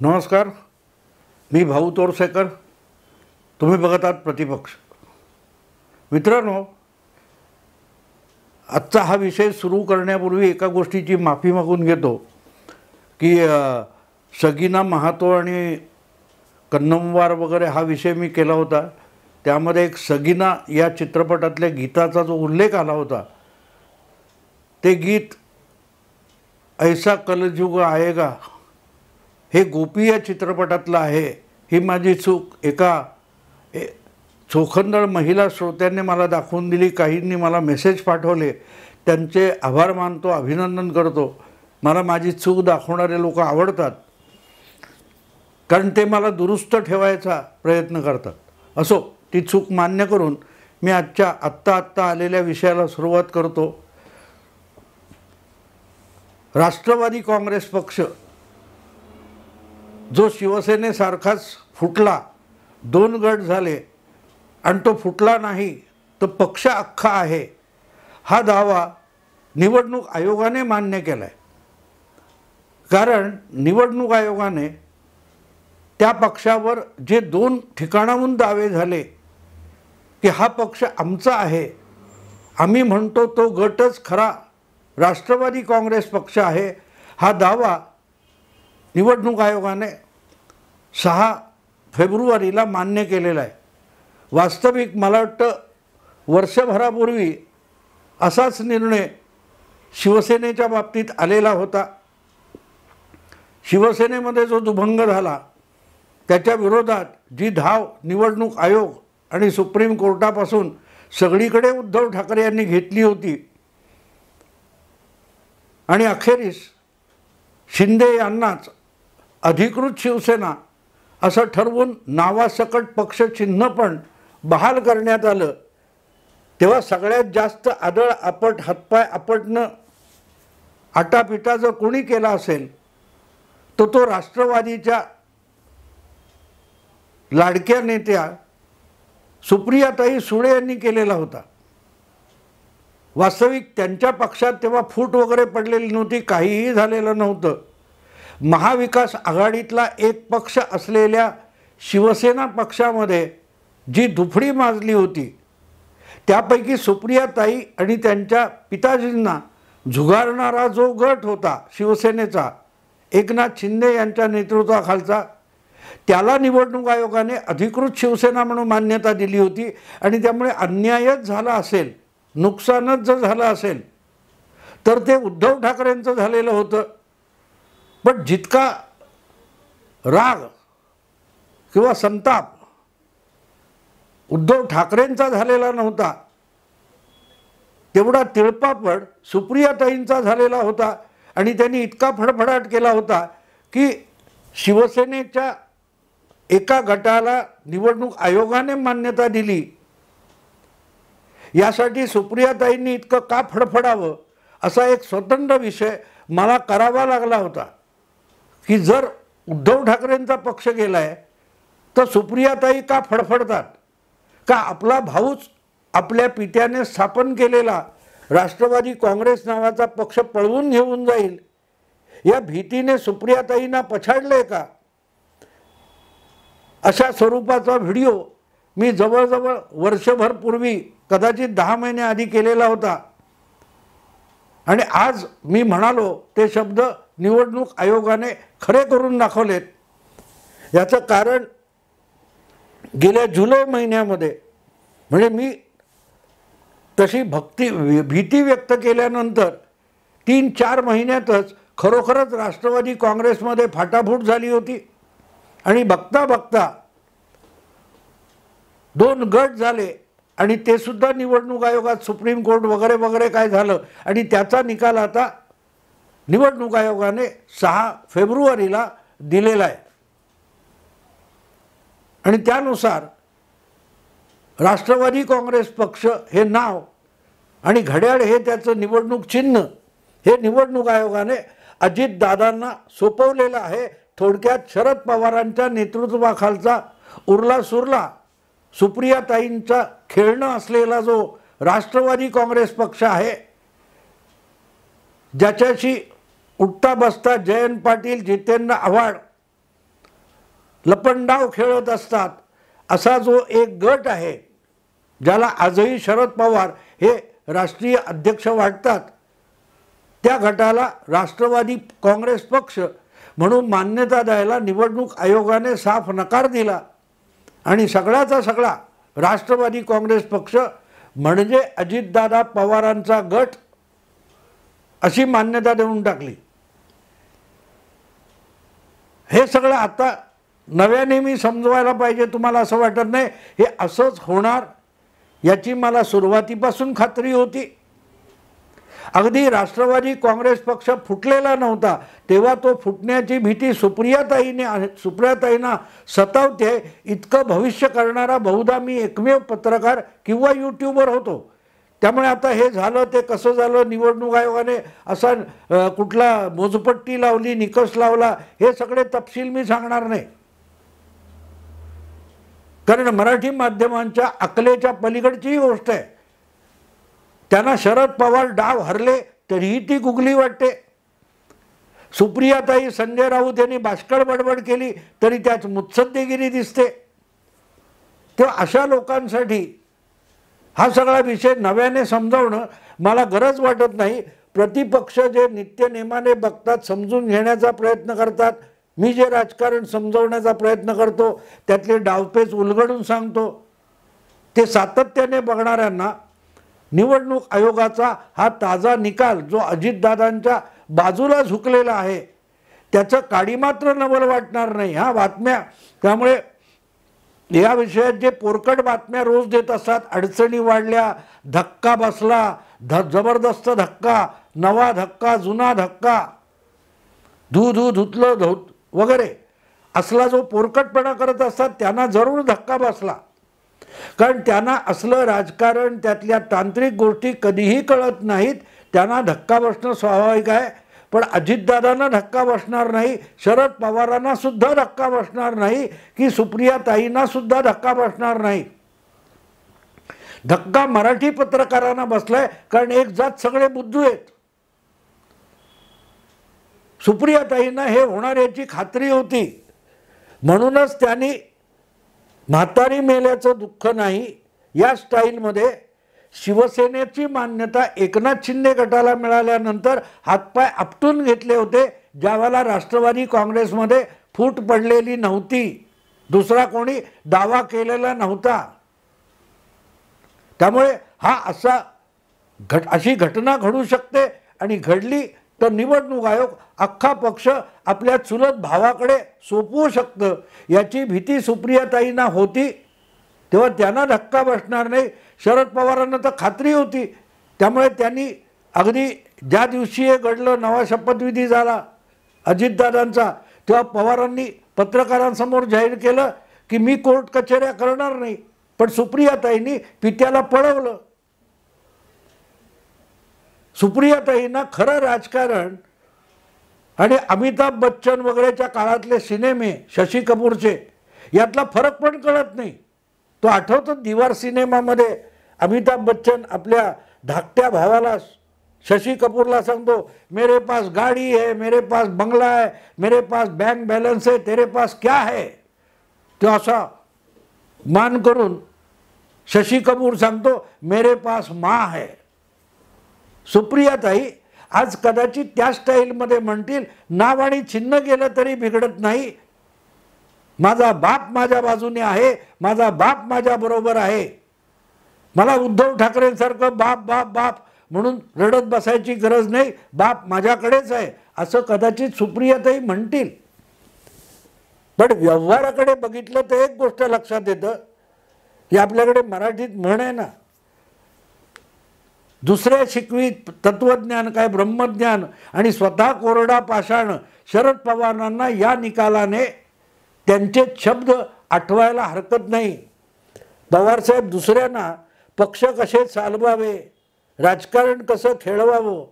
नमस्कार, मी भाऊ तोरसेकर. तुम्ही बघत आहात प्रतिपक्ष. मित्रांनो, आजचा हा विषय सुरू करण्यापूर्वी एका गोष्टीची माफी मागून घेतो की सगीना महातो आणि कन्नमवार वगैरे हा विषय मी केला होता. त्यामध्ये एक सगीना या चित्रपटातल्या गीताचा जो उल्लेख आला होता, ते गीत ऐसा कलयुग आएगा हे गोपी या चित्रपटातलं आहे. ही माझी चूक एका चोखंदळ महिला श्रोत्यांनी मला दाखवून दिली. काहींनी मला मेसेज पाठवले, त्यांचे आभार मानतो, अभिनंदन करतो. मला माझी चूक दाखवणारे लोक आवडतात, कारण ते मला दुरुस्त ठेवायचा प्रयत्न करतात. असो, ती चूक मान्य करून मी आत्ता आलेल्या विषयाला सुरुवात करतो. राष्ट्रवादी काँग्रेस पक्ष जो शिवसेनेसारखाच फुटला, 2 गट झाले आणि तो फुटला नाही तर पक्ष अख्खा आहे, हा दावा निवडणूक आयोगाने मान्य केला आहे. कारण निवडणूक आयोगाने त्या पक्षावर जे 2 ठिकाणाहून दावे झाले की हा पक्ष आमचा आहे, आम्ही म्हणतो तो गटच खरा राष्ट्रवादी काँग्रेस पक्ष आहे, हा दावा निवडणूक आयोगाने 6 फेब्रुवारीला मान्य केलेला आहे. वास्तविक मला वाटतं वर्षभरापूर्वी असाच निर्णय शिवसेनेच्या बाबतीत आलेला होता. शिवसेनेमध्ये जो दुभंग झाला त्याच्या विरोधात जी धाव निवडणूक आयोग आणि सुप्रीम कोर्टापासून सगळीकडे उद्धव ठाकरे यांनी घेतली होती आणि अखेरीस शिंदे यांनाच अधिकृत शिवसेना असं ठरवून नावासकट पक्ष चिन्ह पण बहाल करण्यात आलं, तेव्हा सगळ्यात जास्त आदळ आपट, हातपाय आपटणं, आटापिटा जर कोणी केला असेल तर तो राष्ट्रवादीच्या लाडक्या नेत्या सुप्रियाताई सुळे यांनी केलेला होता. वास्तविक त्यांच्या पक्षात तेव्हा फूट वगैरे पडलेली नव्हती, काहीही झालेलं नव्हतं. महाविकास आघाडीतला एक पक्ष असलेल्या शिवसेना पक्षामध्ये जी दुफडी माजली होती, त्यापैकी सुप्रियाताई आणि त्यांच्या पिताजींना झुगारणारा जो गट होता शिवसेनेचा, एकनाथ शिंदे यांच्या नेतृत्वाखालचा, त्याला निवडणूक आयोगाने अधिकृत शिवसेना म्हणून मान्यता दिली होती. आणि त्यामुळे अन्यायच झाला असेल, नुकसानच जर झालं असेल तर ते उद्धव ठाकरेंचं झालेलं होतं. पण जितका राग किंवा संताप उद्धव ठाकरेंचा झालेला नव्हता, तेवढा तिळपापड सुप्रियाताईंचा झालेला होता. आणि त्यांनी इतका फडफडाट केला होता की शिवसेनेच्या एका गटाला निवडणूक आयोगाने मान्यता दिली, यासाठी सुप्रियाताईंनी इतकं का फडफडावं असा एक स्वतंत्र विषय मला करावा लागला होता. की जर उद्धव ठाकरेंचा पक्ष गेलाय तर सुप्रियाताई का फडफडतात, का आपला भाऊच आपल्या पित्याने स्थापन केलेला राष्ट्रवादी काँग्रेस नावाचा पक्ष पळवून घेऊन जाईल, या भीतीने सुप्रियाताईंना पछाडले का, अशा स्वरूपाचा व्हिडिओ मी जवळजवळ वर्षभर पूर्वी, कदाचित 10 महिन्याआधी केलेला होता. आणि आज मी म्हणालो ते शब्द निवडणूक आयोगाने खरे करून दाखवलेत. याचं कारण गेल्या जुलै महिन्यामध्ये, म्हणजे मी तशी भीती व्यक्त केल्यानंतर 3-4 महिन्यातच खरोखरच राष्ट्रवादी काँग्रेसमध्ये फाटाफूट झाली होती. आणि बघता बघता 2 गट झाले आणि ते सुद्धा निवडणूक आयोगात सुप्रीम कोर्ट वगैरे वगैरे काय झालं. आणि त्याचा निकाल आता निवडणूक आयोगाने 6 फेब्रुवारीला दिलेला आहे. आणि त्यानुसार राष्ट्रवादी काँग्रेस पक्ष हे नाव आणि घड्याळ हे त्याचं निवडणूक चिन्ह हे निवडणूक आयोगाने अजितदादांना सोपवलेलं आहे. थोडक्यात शरद पवारांच्या नेतृत्वाखालचा उरला सुरला सुप्रियाताईंचा खेळणं असलेला जो राष्ट्रवादी काँग्रेस पक्ष आहे, ज्याच्याशी उठता बसता जयंत पाटील, जितेंद्र आव्हाड लपंडाव खेळत असतात असा जो एक गट आहे, ज्याला आजही शरद पवार हे राष्ट्रीय अध्यक्ष वाटतात, त्या गटाला राष्ट्रवादी काँग्रेस पक्ष म्हणून मान्यता द्यायला निवडणूक आयोगाने साफ नकार दिला आणि सगळ्याचा सगळा राष्ट्रवादी काँग्रेस पक्ष म्हणजे अजितदादा पवारांचा गट अशी मान्यता देऊन टाकली. हे सगळं आता नव्याने मी समजवायला पाहिजे, तुम्हाला असं वाटत नाही हे असंच होणार याची मला सुरुवातीपासून खात्री होती. अगदी राष्ट्रवादी काँग्रेस पक्ष फुटलेला नव्हता तेव्हा तो फुटण्याची भीती सुप्रियाताईंना सतावते इतकं भविष्य करणारा बहुधा मी एकमेव पत्रकार किंवा यूट्यूबर होतो. त्यामुळे आता हे झालं ते कसं झालं, निवडणूक आयोगाने असा कुठला मोजपट्टी लावली, निकष लावला, हे सगळे तपशील मी सांगणार नाही, कारण मराठी माध्यमांच्या अकलेच्या पलीकडची ही गोष्ट आहे. त्यांना शरद पवार डाव हरले तरीही ती गुगली वाटते. सुप्रियाताई संजय राऊत यांनी बाष्कळ बडबड केली तरी त्याच मुत्सद्देगिरी दिसते. तेव्हा अशा लोकांसाठी हा सगळा विषय नव्याने समजावणं मला गरज वाटत नाही. प्रतिपक्ष जे नित्यनेमाने बघतात, समजून घेण्याचा प्रयत्न करतात, मी जे राजकारण समजवण्याचा प्रयत्न करतो त्यातले डावपेच उलगडून सांगतो, ते सातत्याने बघणाऱ्यांना निवडणूक आयोगाचा हा ताजा निकाल जो अजितदादांच्या बाजूला झुकलेला आहे त्याचं काडी मात्र नवल वाटणार नाही. ह्या बातम्या, त्यामुळे या विषयात जे पोरकट बातम्या रोज देत असतात, अडचणी वाढल्या, धक्का बसला, जबरदस्त धक्का, नवा धक्का, जुना धक्का, धुतलं वगैरे असला जो पोरकटपणा करत असतात त्यांना जरूर धक्का बसला, कारण त्यांना असलं राजकारण त्यातल्या तांत्रिक गोष्टी कधीही कळत नाहीत. त्यांना धक्का बसणं स्वाभाविक आहे, पण अजितदादांना धक्का बसणार नाही, शरद पवारांना सुद्धा धक्का बसणार नाही, की सुप्रियाताईंना सुद्धा धक्का बसणार नाही. धक्का मराठी पत्रकारांना बसलाय, कारण एक जात सगळे बुद्धू आहेत. सुप्रियाताईंना हे होणार याची खात्री होती, म्हणूनच त्यांनी म्हातारी मेल्याचं दुःख नाही या स्टाईलमध्ये शिवसेनेची मान्यता एकनाथ शिंदे गटाला मिळाल्यानंतर हातपाय आपटून घेतले होते, ज्यावेळेला राष्ट्रवादी काँग्रेसमध्ये फूट पडलेली नव्हती, दुसरा कोणी दावा केलेला नव्हता. त्यामुळे हा अशी घटना घडू शकते आणि घडली तर निवडणूक आयोग अख्खा पक्ष आपल्या चुलत भावाकडे सोपवू शकतं याची भीती सुप्रियाताईंना होती. तेव्हा त्यांना धक्का बसणार नाही, शरद पवारांना तर खात्री होती. त्यामुळे त्यांनी अगदी ज्या दिवशी हे घडलं, नवा शपथविधी झाला अजितदादांचा, तेव्हा पवारांनी पत्रकारांसमोर जाहीर केलं की मी कोर्ट कचेऱ्या करणार नाही, पण सुप्रियाताईंनी पित्याला पळवलं. सुप्रियाताईंना खरं राजकारण आणि अमिताभ बच्चन वगैरेच्या काळातले सिनेमे शशी कपूरचे यातला फरक पण कळत नाही. तो आठवतो दीवार सिनेमामध्ये अमिताभ बच्चन आपल्या धाकट्या भावाला शशी कपूरला सांगतो, मेरे पास गाड़ी है, मेरे पास बंगला है, मेरे पास बैंक बैलेंस है, तेरे पास क्या है. तो असा मान करून शशी कपूर सांगतो, मेरे पास माँ है. सुप्रियाताई आज कदाचित त्या स्टाईलमध्ये म्हणतील, नाव आणि चिन्ह गेलं तरी बिघडत नाही, माझा बाप माझ्या बाजूने आहे, माझा बाप माझ्या बरोबर आहे, मला उद्धव ठाकरेंसारखं बाप बाप बाप म्हणून रडत बसायची गरज नाही, बाप माझ्याकडेच आहे असं कदाचित सुप्रियाताई म्हणतील. पण व्यवहाराकडे बघितलं तर एक गोष्ट लक्षात येतं की आपल्याकडे मराठीत म्हण आहे ना, दुसऱ्या शिकवी तत्वज्ञान काय ब्रह्मज्ञान आणि स्वतः कोरडा पाषाण. शरद पवारांना या निकालाने त्यांचे शब्द आठवायला हरकत नाही. पवारसाहेब दुसऱ्यांना पक्ष कसे चालवावे, राजकारण कसं खेळवावं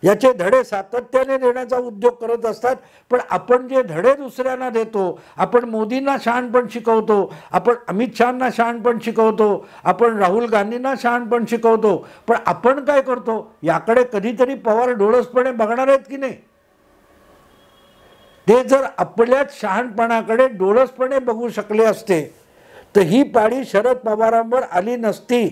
याचे धडे सातत्याने देण्याचा उद्योग करत असतात. पण आपण जे धडे दुसऱ्यांना देतो, आपण मोदींना शहाणपण शिकवतो, आपण अमित शहांना शहाणपण शिकवतो, आपण राहुल गांधींना शहाणपण शिकवतो, पण आपण काय करतो याकडे कधीतरी पवार डोळसपणे बघणार आहेत की नाही. ते जर आपल्याच शहाणपणाकडे डोळसपणे बघू शकले असते तर ही पाळी शरद पवारांवर आली नसती.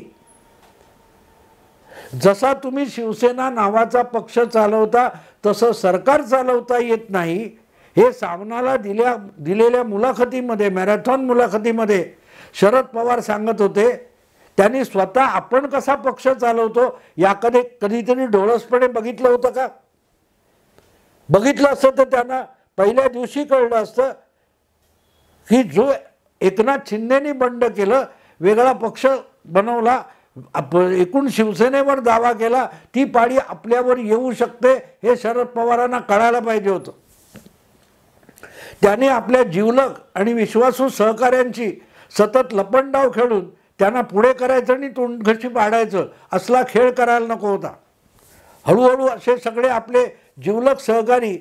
जसा तुम्ही शिवसेना नावाचा पक्ष चालवता तसं सरकार चालवता येत नाही हे सामनाला दिलेल्या मुलाखतीमध्ये, मॅरेथॉन मुलाखतीमध्ये शरद पवार सांगत होते. त्यांनी स्वतः आपण कसा पक्ष चालवतो याकडे कधीतरी डोळसपणे बघितलं होतं का? बघितलं असतं तर त्यांना पहिल्या दिवशी कळलं असतं की जो एकनाथ शिंदेनी बंड केलं, वेगळा पक्ष बनवला, एकूण शिवसेनेवर दावा केला, ती पाळी आपल्यावर येऊ शकते हे शरद पवारांना कळायला पाहिजे होतं. त्याने आपल्या जिवलग आणि विश्वासू सहकाऱ्यांची सतत लपंडाव खेळून त्यांना पुढे करायचं आणि तोंडघशी पाडायचं असला खेळ करायला नको होता. हळूहळू असे सगळे आपले जिवलग सहकारी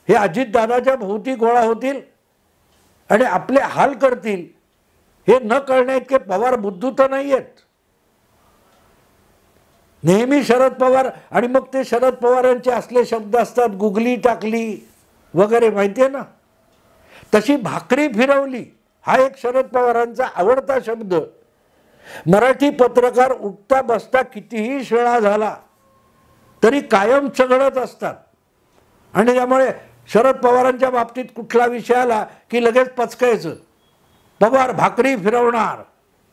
हे अजितदादाच्या भोवती गोळा होतील आणि आपले हाल करतील हे न कळण्याइतके पवार बुद्धू तर नाही आहेत. नेहमी शरद पवार आणि मग ते शरद पवारांचे असले शब्द असतात, गुगली टाकली वगैरे, माहिती आहे ना. तशी भाकरी फिरवली हा एक शरद पवारांचा आवडता शब्द. मराठी पत्रकार उठता बसता कितीही वेळा झाला तरी कायम चघळत असतात आणि त्यामुळे शरद पवारांच्या बाबतीत कुठला विषय आला की लगेच पचकायचं, पवार भाकरी फिरवणार,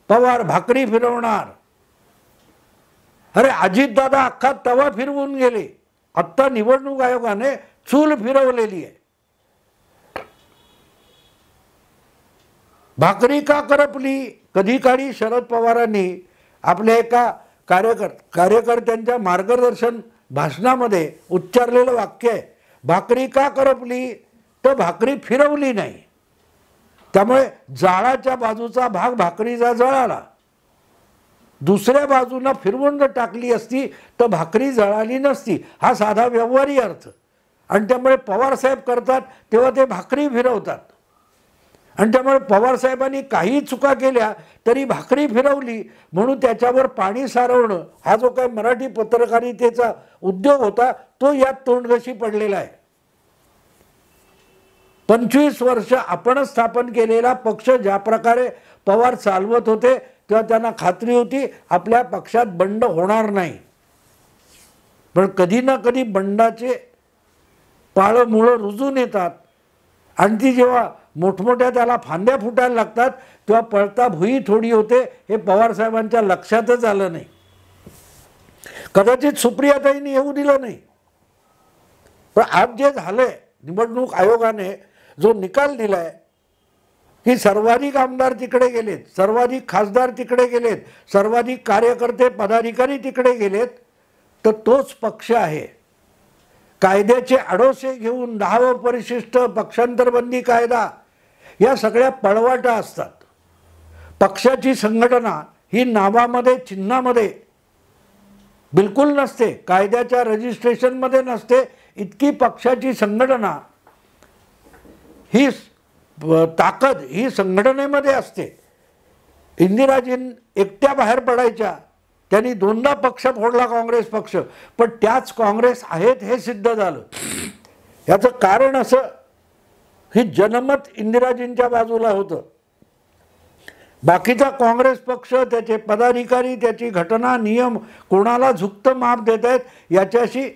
पवार भाकरी फिरवणार. अरे अजितदादा अख्खा तवा फिरवून गेले. आत्ता निवडणूक आयोगाने चूल फिरवलेली आहे. भाकरी का करपली? कधी काळी शरद पवारांनी आपल्या एका कार्यकर्त्यांच्या मार्गदर्शन भाषणामध्ये उच्चारलेलं वाक्य आहे, भाकरी का करपली? तर भाकरी फिरवली नाही. त्यामुळे जाळाच्या बाजूचा भाग भाकरीचा जळाला. दुसऱ्या बाजूला फिरवून जर टाकली असती तर भाकरी जळाली नसती. हा साधा व्यवहारी अर्थ. आणि त्यामुळे पवारसाहेब करतात तेव्हा ते भाकरी फिरवतात. आणि त्यामुळे पवारसाहेबांनी काही चुका केल्या तरी भाकरी फिरवली म्हणून त्याच्यावर पाणी सारवणं हा जो काही मराठी पत्रकारितेचा उद्योग होता तो यात तोंडघशी पडलेला आहे. 25 वर्ष आपण स्थापन केलेला पक्ष ज्या प्रकारे पवार चालवत होते तेव्हा त्यांना खात्री होती आपल्या पक्षात बंड होणार नाही. पण कधी ना कधी बंडाचे पाळं मुळं रुजून येतात आणि ती जेव्हा मोठमोठ्या त्याला फांद्या फुटायला लागतात तेव्हा पळता भुई थोडी होते. हे पवारसाहेबांच्या लक्षातच आलं नाही. कदाचित सुप्रियाताईंनी येऊ दिलं नाही. पण आज जे झालंय, निवडणूक आयोगाने जो निकाल दिलाय की सर्वाधिक आमदार तिकडे गेलेत, सर्वाधिक खासदार तिकडे गेलेत, सर्वाधिक कार्यकर्ते पदाधिकारी तिकडे गेलेत, तर तोच पक्ष आहे. कायद्याचे आडोसे घेऊन 10व परिशिष्ट, पक्षांतरबंदी कायदा या सगळ्या पळवाटा असतात. पक्षाची संघटना ही नावामध्ये, चिन्हामध्ये बिलकुल नसते, कायद्याच्या रजिस्ट्रेशनमध्ये नसते. इतकी पक्षाची संघटना ही ताकद ही संघटनेमध्ये असते. इंदिराजीं एकट्या बाहेर पडायच्या, त्यांनी 2दा पक्ष फोडला, काँग्रेस पक्ष, पण त्याच काँग्रेस आहेत हे सिद्ध झालं. याचं कारण असं ही जनमत इंदिराजींच्या बाजूला होतं. बाकीचा काँग्रेस पक्ष, त्याचे पदाधिकारी, त्याची घटना, नियम कोणाला झुकतं माप देत आहेत याच्याशी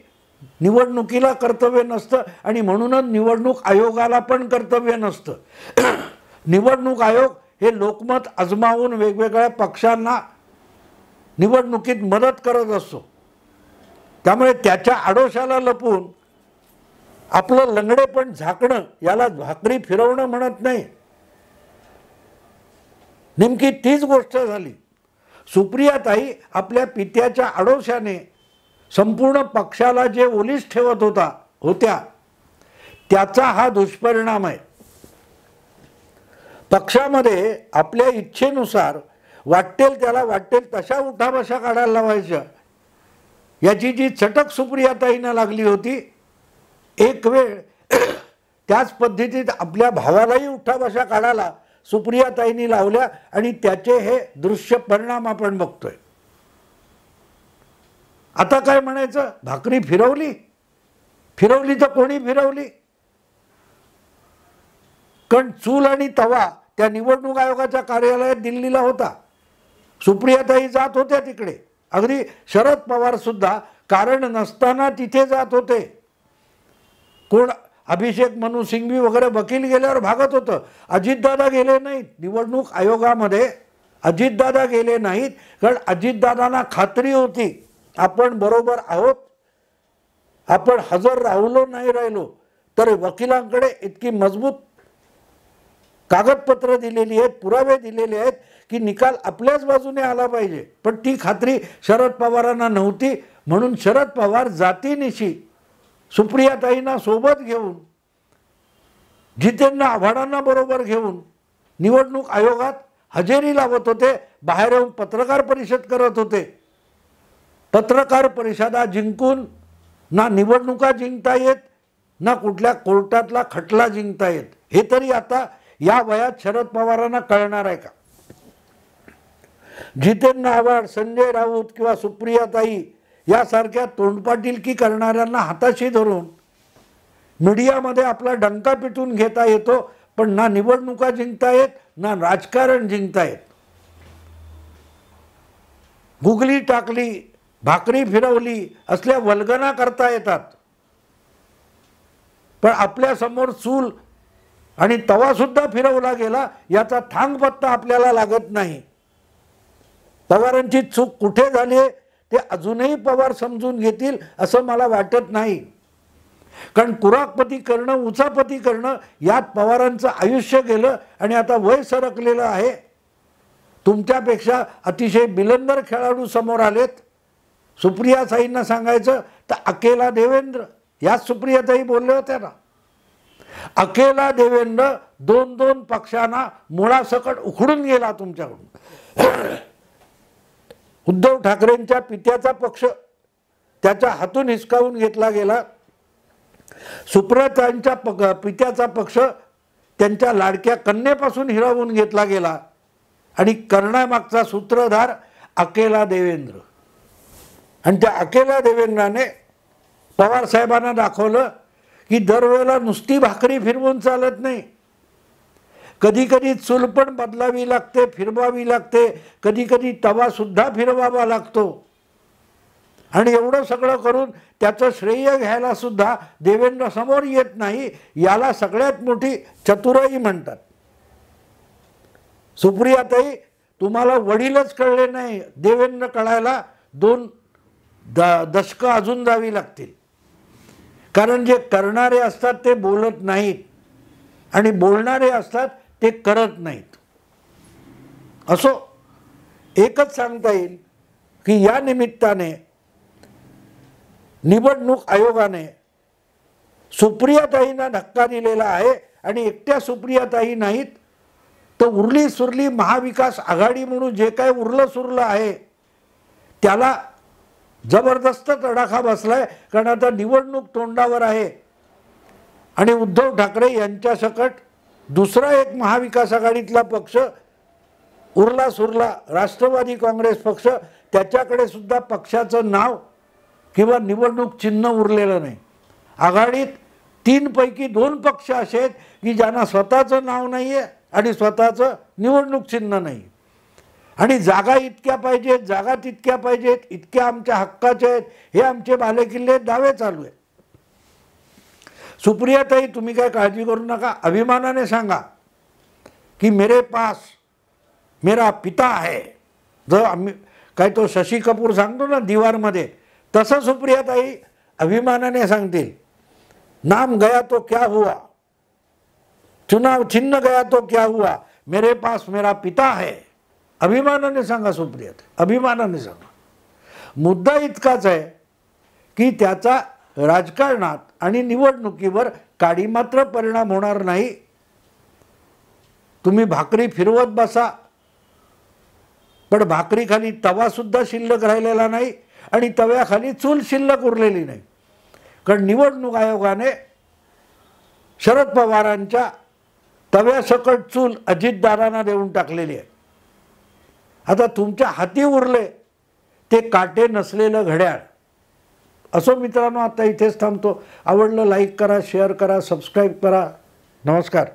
निवडणुकीला कर्तव्य नसतं आणि म्हणूनच निवडणूक आयोगाला पण कर्तव्य नसतं. निवडणूक आयोग हे लोकमत अजमावून वेगवेगळ्या पक्षांना निवडणुकीत मदत करत असतो. त्यामुळे त्याच्या आडोशाला लपून आपलं लंगडेपण झाकणं याला भाकरी फिरवणं म्हणत नाही. नेमकी तीच गोष्ट झाली. सुप्रियाताई आपल्या पित्याच्या आडोशाने संपूर्ण पक्षाला जे ओलीस ठेवत होत्या त्याचा हा दुष्परिणाम आहे. पक्षामध्ये आपल्या इच्छेनुसार वाटेल त्याला वाटेल तशा उठाबशा काढायला लावायच्या याची जी चटक सुप्रियाताईंना लागली होती, एक वेळ त्याच पद्धतीत आपल्या भावालाही उठाबशा काढायला सुप्रियाताईंनी लावल्या आणि त्याचे हे दृश्य परिणाम आपण बघतोय. आता काय म्हणायचं, भाकरी फिरवली? फिरवली तर कोणी फिरवली? कारण चूल आणि तवा त्या निवडणूक आयोगाच्या कार्यालयात दिल्लीला होता. सुप्रियाताई जात होत्या तिकडे. अगदी शरद पवार सुद्धा कारण नसताना तिथे जात होते. कोण अभिषेक मनु सिंघवी वगैरे वकील गेल्यावर भागत होतं. अजितदादा गेले नाहीत निवडणूक आयोगामध्ये. अजितदादा गेले नाहीत कारण अजितदादांना खात्री होती आपण बरोबर आहोत. आपण हजर राहिलो नाही राहिलो तर वकिलांकडे इतकी मजबूत कागदपत्र दिलेली आहेत, पुरावे दिलेले आहेत की निकाल आपल्याच बाजूने आला पाहिजे. पण ती खात्री शरद पवारांना नव्हती. म्हणून शरद पवार जातीनिशी सुप्रियाताईंना सोबत घेऊन, जितेंद्र आव्हाडांना बरोबर घेऊन निवडणूक आयोगात हजेरी लावत होते. बाहेर येऊन पत्रकार परिषद करत होते. पत्रकार परिषदा जिंकून ना निवडणुका जिंकता येत, ना कुठल्या कोर्टातला खटला जिंकता येत. हे तरी आता या वयात शरद पवारांना कळणार आहे का? जितेंद्र आव्हाड, संजय राऊत किंवा सुप्रियाताई यासारख्या तोंडपाटीलकी करणाऱ्यांना हाताशी धरून मीडियामध्ये आपला डंका पिटून घेता येतो, पण ना निवडणुका जिंकता येत, ना राजकारण जिंकता येत. गुगली टाकली, भाकरी फिरवली असल्या वल्गना करता येतात, पण आपल्या समोर चूल आणि तवा सुद्धा फिरवला गेला याचा थांगपत्ता आपल्याला लागत नाही. पवारांची चूक कुठे झाली ते अजूनही पवार समजून घेतील असं मला वाटत नाही. कारण कुराकपती करणं, उचापती करणं यात पवारांचं आयुष्य गेलं आणि आता वय सरकलेलं आहे. तुमच्यापेक्षा अतिशय बिलंदर खेळाडू समोर आलेत. सुप्रियाताईंना सांगायचं तर अकेला देवेंद्र, याच सुप्रियाताई बोलले होत्या ना, अकेला देवेंद्र 2-2 पक्षांना मुळासकट उखडून गेला तुमच्याकडून. उद्धव ठाकरेंच्या पित्याचा पक्ष त्याच्या हातून हिसकावून घेतला गेला. सुप्रियाताईंच्या पित्याचा पक्ष त्यांच्या लाडक्या कन्येपासून हिरावून घेतला गेला. आणि करण्यामागचा सूत्रधार अकेला देवेंद्र. आणि त्या अकेला देवेंद्राने पवार साहेबांना दाखवलं की दरवेळेला नुसती भाकरी फिरवून चालत नाही. कधी कधी चूल पण बदलावी लागते, फिरवावी लागते. कधी कधी तवा सुद्धा फिरवावा लागतो. आणि एवढं सगळं करून त्याचं श्रेय घ्यायला सुद्धा देवेंद्र समोर येत नाही. याला सगळ्यात मोठी चतुराई म्हणतात. सुप्रियाताई, तुम्हाला वडीलच कळले नाही, देवेंद्र कळायला 2 दशकं अजून जावी लागतील. कारण जे करणारे असतात ते बोलत नाहीत आणि बोलणारे असतात ते करत नाहीत. असो, एकच सांगता येईल की या निमित्ताने निवडणूक आयोगाने सुप्रियाताईंना धक्का दिलेला आहे. आणि एकट्या सुप्रियाताई नाहीत तर उरली सुरली महाविकास आघाडी म्हणून जे काय उरलं सुरलं आहे त्याला जबरदस्त तडाखा बसलाय. कारण आता निवडणूक तोंडावर आहे आणि उद्धव ठाकरे यांच्यासकट दुसरा एक महाविकास आघाडीतला पक्ष उरला सुरला राष्ट्रवादी काँग्रेस पक्ष, त्याच्याकडे सुद्धा पक्षाचं नाव किंवा निवडणूक चिन्ह उरलेलं नाही. आघाडीत 3 पैकी 2 पक्ष असे आहेत की ज्यांना स्वतःचं नाव नाही आहे आणि स्वतःचं निवडणूक चिन्ह नाही. आणि जागा इतक्या पाहिजेत, जागा तितक्या पाहिजेत, इतक्या आमच्या हक्काच्या आहेत, हे आमचे बालेकिल्ले दावे चालू आहेत. सुप्रियाताई, तुम्ही काय काळजी करू नका. अभिमानाने सांगा की मेरे पास मेरा पिता है. जो आम्ही काय तो शशी कपूर सांगतो ना दीवारमध्ये, तसं सुप्रियाताई अभिमानाने सांगतील. नाम गया तो क्या हुआ, चुनाव चिन्ह गया तो क्या हुआ, मेरे पास मेरा पिता है. अभिमानाने सांगा सुप्रियाताई, अभिमानाने सांगा. मुद्दा इतकाच आहे की त्याचा राजकारणात आणि निवडणुकीवर काडी मात्र परिणाम होणार नाही. तुम्ही भाकरी फिरवत बसा, पण भाकरीखाली तवा सुद्धा शिल्लक राहिलेला नाही आणि तव्याखाली चूल शिल्लक उरलेली नाही. कारण निवडणूक आयोगाने शरद पवारांच्या तव्यासकट चूल अजितदादांना देऊन टाकलेली आहे. आता तुमच्या हाती उरले ते काटे नसलेलं घड्याळ. असो मित्रांनो, आता इथेच थांबतो. आवडलं लाईक करा, शेअर करा, सबस्क्राईब करा. नमस्कार.